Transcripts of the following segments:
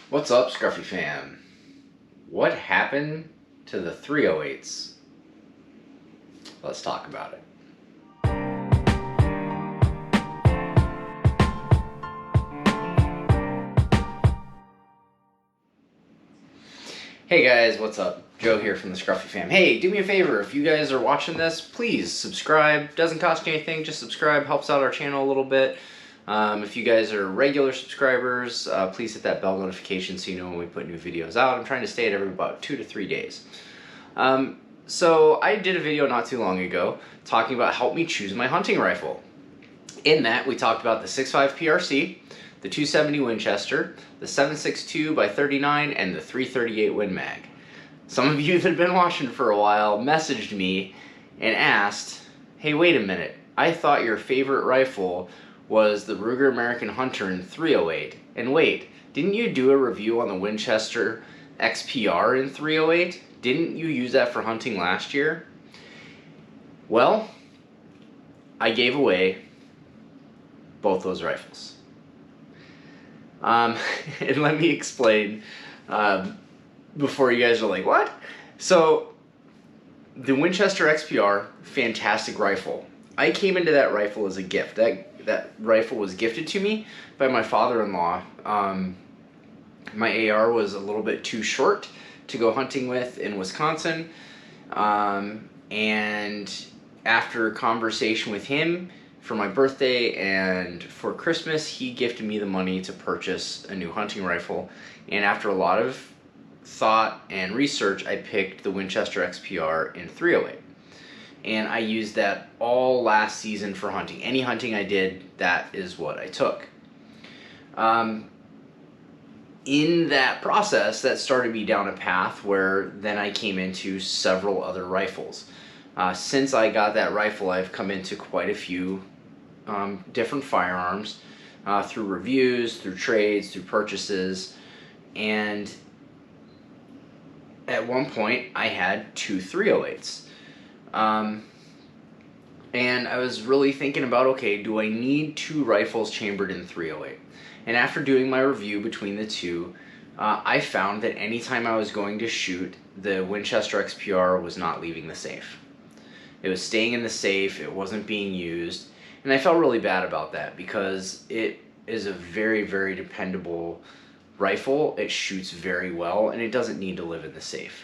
What's up, Scruffy fam? What happened to the 308s? Let's talk about it. Hey guys, what's up? Joe here from the Scruffy fam. Hey, do me a favor, if you guys are watching this, please subscribe. Doesn't cost you anything, just subscribe, helps out our channel a little bit. If you guys are regular subscribers, please hit that bell notification so you know when we put new videos out. I'm trying to stay at every about 2 to 3 days. So I did a video not too long ago talking about help me choose my hunting rifle. In that, we talked about the 6.5 PRC, the 270 Winchester, the 7.62 by 39, and the 338 Win Mag. Some of you that have been watching for a while messaged me and asked, hey, wait a minute, I thought your favorite rifle was the Ruger American Hunter in 308. And wait, didn't you do a review on the Winchester XPR in 308? Didn't you use that for hunting last year? Well, I gave away both those rifles. And let me explain before you guys are like, what? So, the Winchester XPR, fantastic rifle. I came into that rifle as a gift. That rifle was gifted to me by my father-in-law. My AR was a little bit too short to go hunting with in Wisconsin. And after a conversation with him, for my birthday and for Christmas, he gifted me the money to purchase a new hunting rifle. And after a lot of thought and research, I picked the Winchester XPR in 308. And I used that all last season for hunting. Any hunting I did, that is what I took. In that process, that started me down a path where then I came into several other rifles. Since I got that rifle, I've come into quite a few different firearms through reviews, through trades, through purchases, and at one point I had two 308s. And I was really thinking about, okay, do I need two rifles chambered in 308? And after doing my review between the two, I found that anytime I was going to shoot, the Winchester XPR was not leaving the safe. It was staying in the safe, it wasn't being used, and I felt really bad about that because it is a very, very dependable rifle. It shoots very well, and it doesn't need to live in the safe.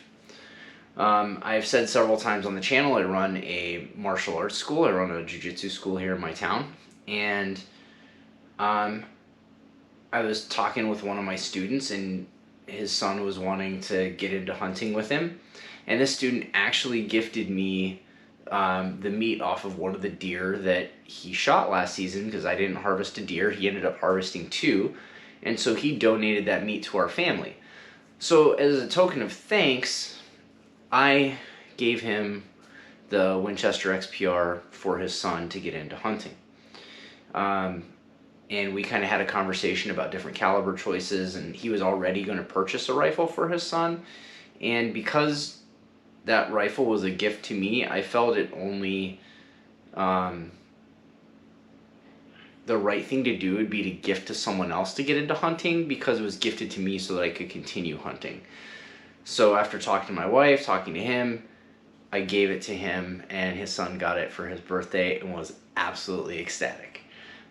I've said several times on the channel, I run a martial arts school. I run a jiu-jitsu school here in my town, and I was talking with one of my students, and his son was wanting to get into hunting with him, and this student actually gifted me the meat off of one of the deer that he shot last season because I didn't harvest a deer. He ended up harvesting two, and so he donated that meat to our family. So as a token of thanks, I gave him the Winchester XPR for his son to get into hunting. And we kind of had a conversation about different caliber choices, and he was already going to purchase a rifle for his son. And because that rifle was a gift to me, I felt it only the right thing to do would be to gift to someone else to get into hunting because it was gifted to me so that I could continue hunting. So after talking to my wife, talking to him, I gave it to him, and his son got it for his birthday and was absolutely ecstatic.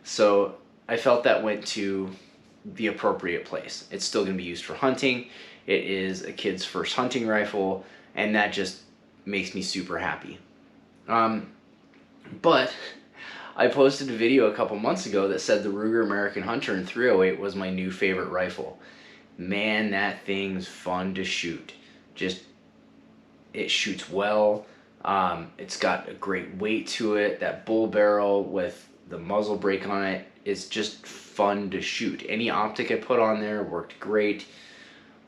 So I felt that went to the appropriate place. It's still going to be used for hunting. It is a kid's first hunting rifle, and that just makes me super happy. But I posted a video a couple months ago that said the Ruger American Hunter in 308 was my new favorite rifle. Man, that thing's fun to shoot. It shoots well. It's got a great weight to it. That bull barrel with the muzzle brake on it is just fun to shoot. Any optic I put on there worked great.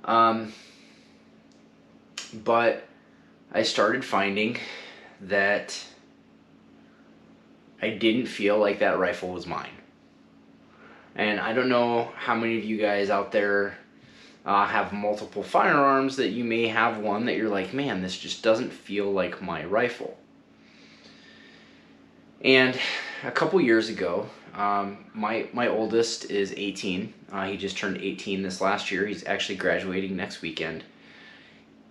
But I started finding that I didn't feel like that rifle was mine. And I don't know how many of you guys out there have multiple firearms, that you may have one that you're like, man, this just doesn't feel like my rifle. And a couple years ago, My oldest is 18. He just turned 18 this last year. He's actually graduating next weekend.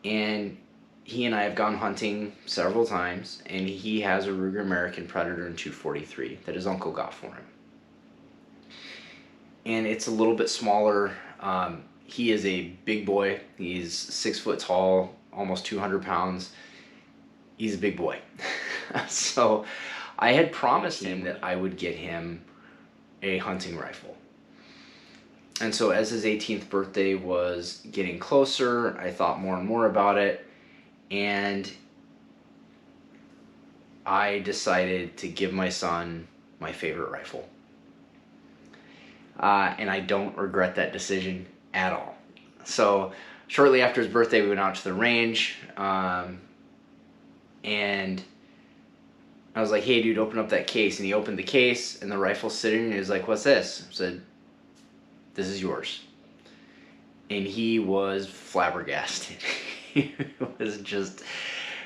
And he and I have gone hunting several times, and he has a Ruger American Predator in 243 that his uncle got for him. And it's a little bit smaller. He is a big boy. He's 6 foot tall, almost 200 pounds. He's a big boy. So I had promised him that I would get him a hunting rifle. And so as his 18th birthday was getting closer, I thought more and more about it, and I decided to give my son my favorite rifle. And I don't regret that decision at all. So shortly after his birthday, we went out to the range, and I was like, hey dude, open up that case. And he opened the case, and the rifle's sitting, and he was like, what's this? I said, this is yours. And he was flabbergasted. He was just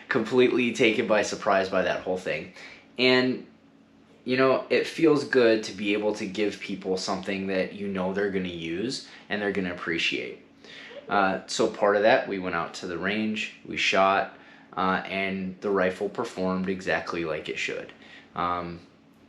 completely taken by surprise by that whole thing. And you know, it feels good to be able to give people something that you know they're going to use and they're going to appreciate. So part of that, we went out to the range, we shot, and the rifle performed exactly like it should.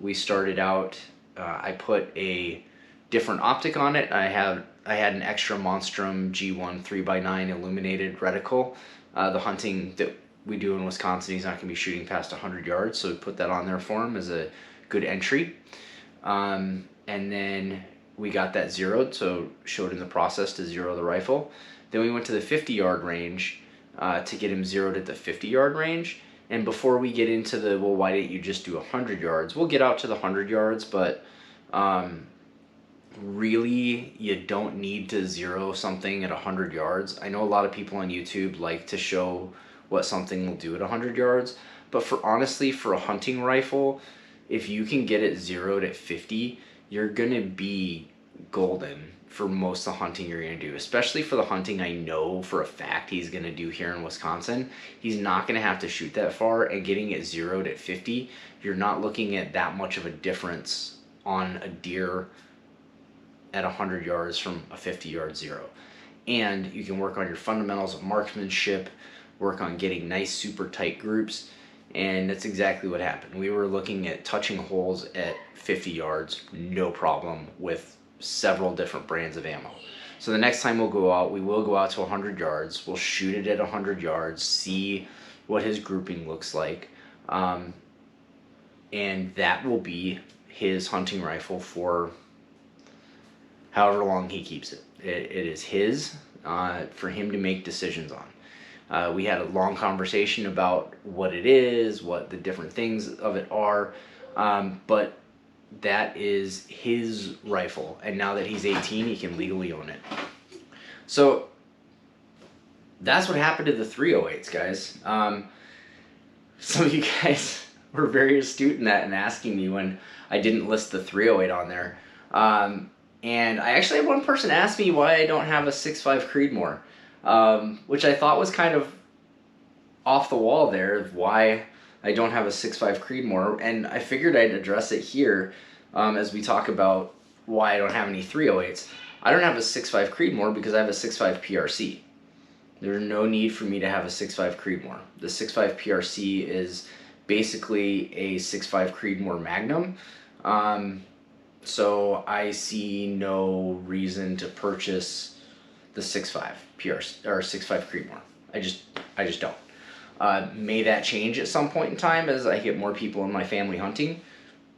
We started out, I put a different optic on it. I had an extra Monstrum G1 3x9 illuminated reticle. The hunting that we do in Wisconsin, he's not going to be shooting past 100 yards, so we put that on there for him as a good entry. And then we got that zeroed, so showed him the process to zero the rifle. Then we went to the 50-yard range to get him zeroed at the 50-yard range. And before we get into the, well, why didn't you just do 100 yards? We'll get out to the 100 yards, but really, you don't need to zero something at 100 yards. I know a lot of people on YouTube like to show what something will do at 100 yards, but honestly, for a hunting rifle, if you can get it zeroed at 50, you're gonna be golden for most of the hunting you're gonna do, especially for the hunting I know for a fact he's gonna do here in Wisconsin. He's not gonna have to shoot that far, and getting it zeroed at 50, you're not looking at that much of a difference on a deer at 100 yards from a 50-yard zero. And you can work on your fundamentals of marksmanship, work on getting nice super tight groups, and that's exactly what happened. We were looking at touching holes at 50 yards, no problem, with several different brands of ammo. So the next time we'll go out, we will go out to 100 yards. We'll shoot it at 100 yards, see what his grouping looks like, and that will be his hunting rifle for however long he keeps it. It is his, for him to make decisions on. We had a long conversation about what it is, what the different things of it are, but that is his rifle, and now that he's 18, he can legally own it. So that's what happened to the 308s, guys. Some of you guys were very astute in that and asking me when I didn't list the 308 on there. And I actually had one person ask me why I don't have a 6.5 Creedmoor, which I thought was kind of off the wall there, of why I don't have a 6.5 Creedmoor, and I figured I'd address it here as we talk about why I don't have any 308s. I don't have a 6.5 Creedmoor because I have a 6.5 PRC. There's no need for me to have a 6.5 Creedmoor. The 6.5 PRC is basically a 6.5 Creedmoor Magnum. So I see no reason to purchase the 6.5 PRC or 6.5 Creedmoor. I just don't. May that change at some point in time as I get more people in my family hunting?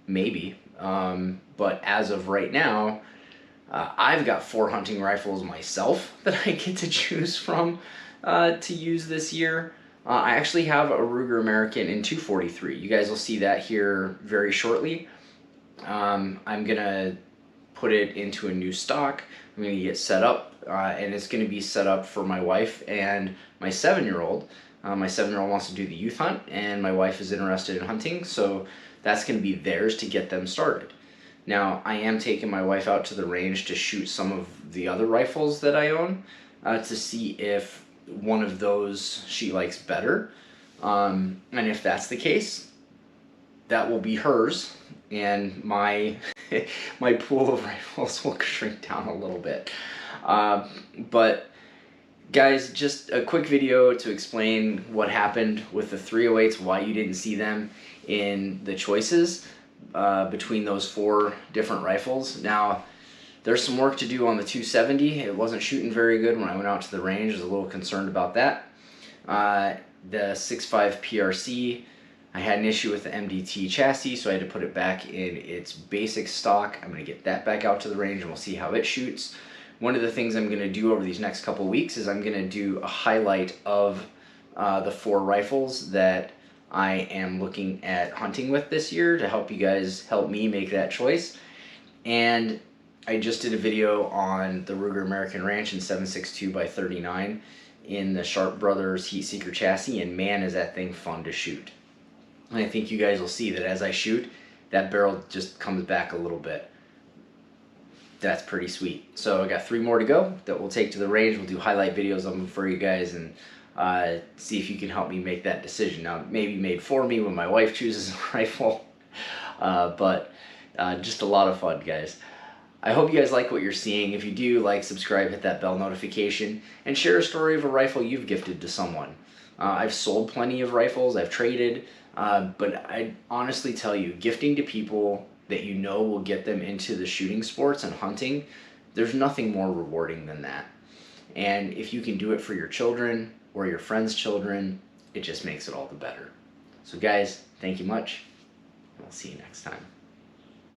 Maybe. But as of right now, I've got 4 hunting rifles myself that I get to choose from to use this year. I actually have a Ruger American in 243. You guys will see that here very shortly. I'm gonna put it into a new stock. I'm gonna get set up, and it's gonna be set up for my wife and my 7-year-old. My 7-year-old wants to do the youth hunt, and my wife is interested in hunting, so that's gonna be theirs to get them started. Now, I am taking my wife out to the range to shoot some of the other rifles that I own to see if one of those she likes better, and if that's the case, that will be hers, and my my pool of rifles will shrink down a little bit. But guys, just a quick video to explain what happened with the 308s, why you didn't see them in the choices between those 4 different rifles. Now, there's some work to do on the 270. It wasn't shooting very good when I went out to the range. I was a little concerned about that. The 6.5 PRC, I had an issue with the MDT chassis, so I had to put it back in its basic stock. I'm going to get that back out to the range and we'll see how it shoots. One of the things I'm going to do over these next couple weeks is I'm going to do a highlight of the 4 rifles that I am looking at hunting with this year to help you guys help me make that choice. And I just did a video on the Ruger American Ranch in 7.62x39 in the Sharp Brothers Heat Seeker chassis, and man is that thing fun to shoot. And I think you guys will see that as I shoot, that barrel just comes back a little bit. That's pretty sweet. So I got 3 more to go that we'll take to the range. We'll do highlight videos of them for you guys and see if you can help me make that decision. Now, it may be made for me when my wife chooses a rifle, but just a lot of fun, guys. I hope you guys like what you're seeing. If you do, like, subscribe, hit that bell notification, and share a story of a rifle you've gifted to someone. I've sold plenty of rifles, I've traded, but I honestly tell you, gifting to people that you know will get them into the shooting sports and hunting, there's nothing more rewarding than that. And if you can do it for your children or your friends' children, it just makes it all the better. So guys, thank you much, and I'll see you next time.